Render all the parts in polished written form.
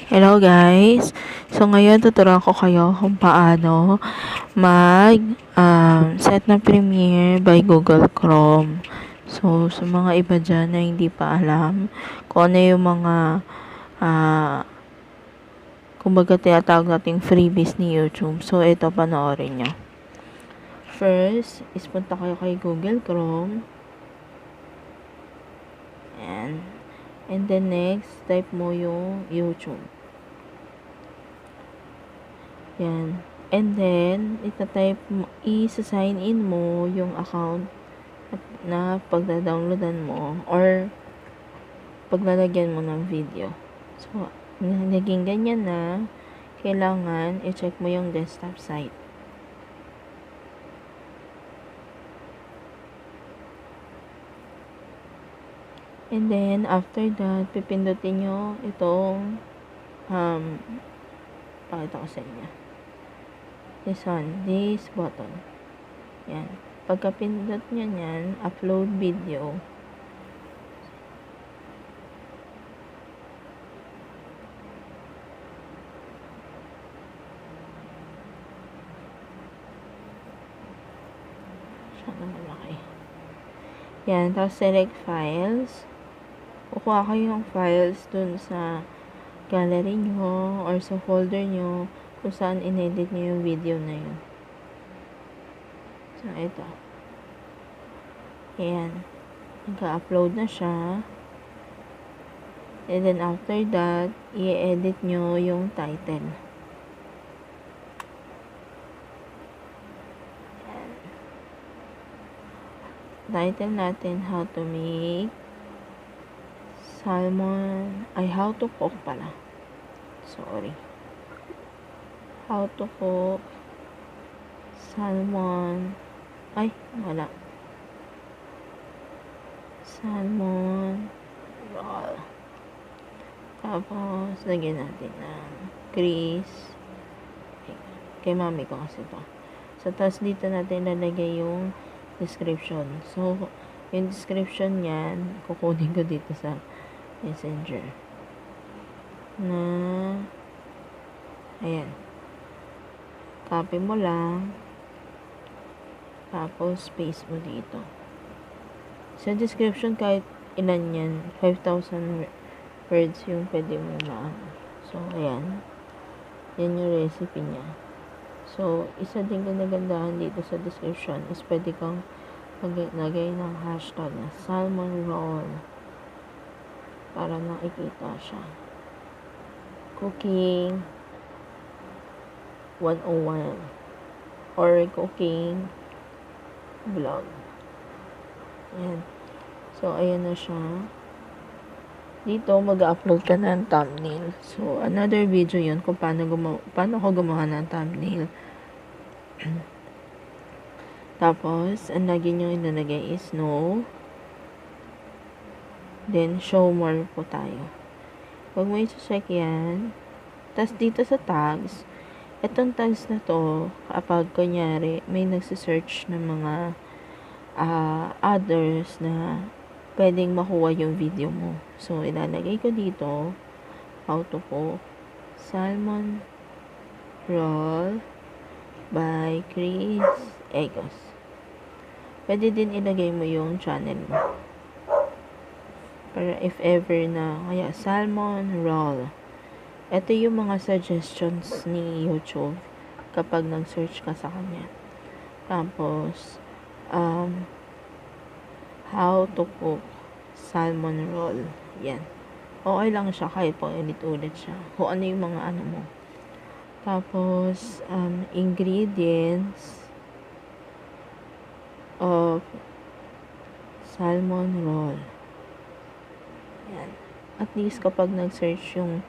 Hello guys! So ngayon tuturuan ko kayo kung paano mag set ng Premiere by Google Chrome. So sa mga iba dyan na hindi pa alam kung ano yung mga kumbaga tinatawag nating freebies ni YouTube. So ito, panoorin nyo. First is punta kayo kay Google Chrome. And then next, type mo yung YouTube. Yan. And then, isa-sign in mo yung account na pagda-downloadan mo or paglalagyan mo ng video. So, naging ganyan na, kailangan i-check mo yung desktop site. And then, after that, pipindutin nyo itong pakita ko sa inyo. This button. Yan. Pagka pindot nyo yan, upload video. Masyadong malaki. Yan. Tapos select files. Kukuha kayo yung files dun sa gallery nyo or sa folder nyo kung saan in-edit nyo yung video na yun. So, ito. Ayan. Nagka-upload na siya. And then, after that, i-edit nyo yung title. Ayan. Title natin, how to make salmon, how to cook pala. Sorry. How to cook salmon, wala. Salmon roll. Tapos, lagyan natin ng grease. Kay mami ko kasi ito. So, tapos dito natin lalagay yung description. So, yung description niyan, kukunin ko dito sa Messenger. Ayan. Copy mo lang. Tapos, paste mo dito. Sa description, kahit ilan yan, 5,000 words yung pwede mo So, ayan. Yan yung recipe niya. So, isa din ganagandahan dito sa description is pwede kang maglagay ng hashtag na salmon roll para nakikita siya. Cooking 101 or cooking vlog. Ayan. So, ayan na siya. Dito, mag-upload ka ng thumbnail. So, another video yun kung paano ako gumawa ng thumbnail. Tapos, ang lagi nyo inalagay is no. Then, show more po tayo. Huwag mo i-check yan. Tapos, dito sa tags, itong tags na to, kapag kunyari, may nagsisearch ng mga others na pwedeng makuha yung video mo. So, ilalagay ko dito, how to cook salmon roll by Chris Egos. Pwede din ilagay mo yung channel mo. Para if ever na, kaya salmon roll. Ito yung mga suggestions ni YouTube kapag nag-search ka sa kanya. Tapos, how to cook salmon roll. Yan. Okay lang siya kahit po ulit-ulit siya. Kung ano yung mga ano mo. Tapos, ingredients of salmon roll. Yan. At least kapag nag-search yung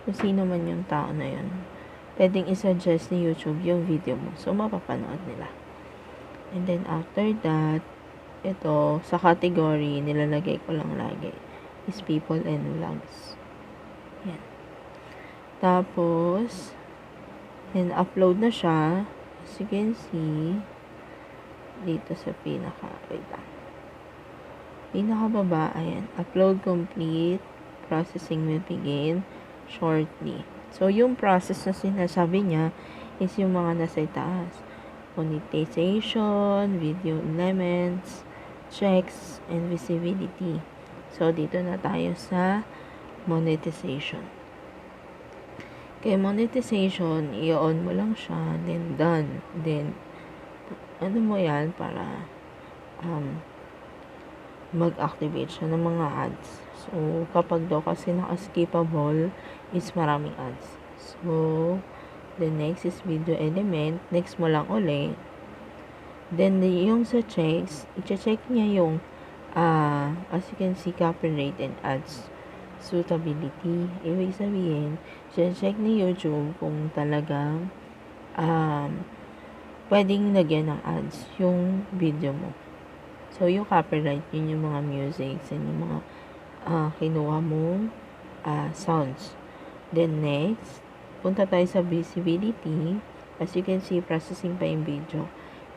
sino man yung tao na yun, pwedeng isuggest ni YouTube yung video mo. So, mapapanood nila. And then, after that, ito, sa category, nilalagay ko lang lagi, is people and vlogs. Yan. Tapos, and upload na siya. As you can see, dito sa pinakababa, ayan, upload complete, processing will begin, shortly. So, yung process na sinasabi niya is yung mga nasa itaas. Monetization, video elements, checks, and visibility. So, dito na tayo sa monetization. Kaya monetization, i-on mo lang siya, then done. Then, ano mo yan para mag-activate siya ng mga ads. So, kapag daw kasi naka-skippable is maraming ads. So, the next is video element. Next mo lang uli. Then, yung sa checks, i-check niya yung as you can see, copyright and ads suitability. Ibig sabihin, check ni YouTube kung talagang pwedeng lagyan ng ads yung video mo. So, yung copyright, yun yung mga music and yung mga kinuha mong sounds. Then, next, punta tayo sa visibility. As you can see, processing pa yung video.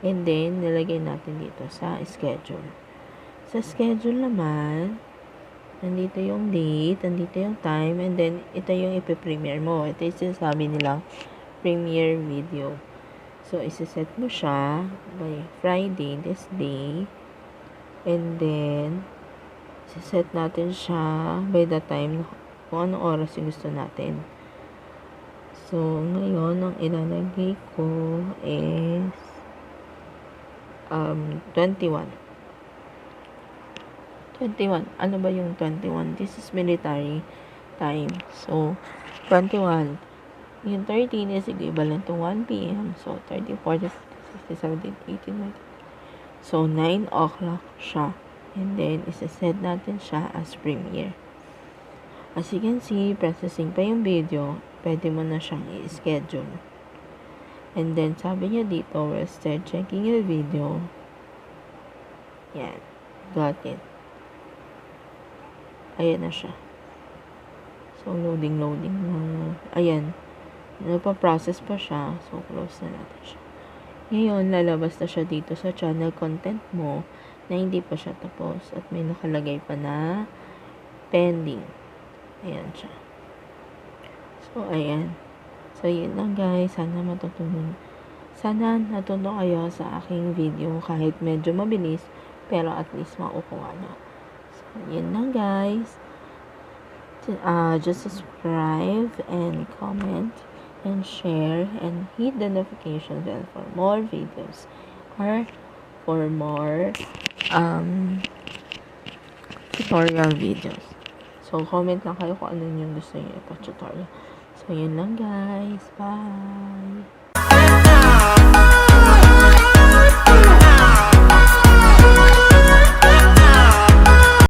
And then, nilagay natin dito sa schedule. Sa schedule naman, nandito yung date, nandito yung time, and then, ito yung ipipremiere mo. Ito yung sinasabi nilang premiere video. So, isa-set mo siya by Friday, this day. And then, isa-set natin siya by the time kung anong oras yung gusto natin. So, ngayon, ang ilalagay ko is 21. 21. Ano ba yung 21? This is military time. So, 21. Yung 13 is equivalent to 1 p.m. So, 30, 40, 50, 60, 17, 18, 19. So, 9 o'clock siya. And then, isa-set natin siya as premiere. As you can see, processing pa yung video. Pwede mo na siyang i-schedule. And then, sabi niya dito, we'll start checking your video. Yan. Got it. Ayan na siya. So, loading na. Ayan. Nagpa-process pa siya. So, close na natin siya. Ngayon, lalabas na siya dito sa channel content mo na hindi pa siya tapos. At may nakalagay pa na pending. Ayan siya. So, ayan. So, yun lang guys. Sana natuto kayo sa aking video kahit medyo mabilis. Pero at least makukuha nyo. Yun lang guys. Just subscribe and comment and share and hit the notification bell for more videos or for more tutorial videos. So comment lang kayo kung ano yung gusto niyo ito tutorial. So yun lang guys. Bye.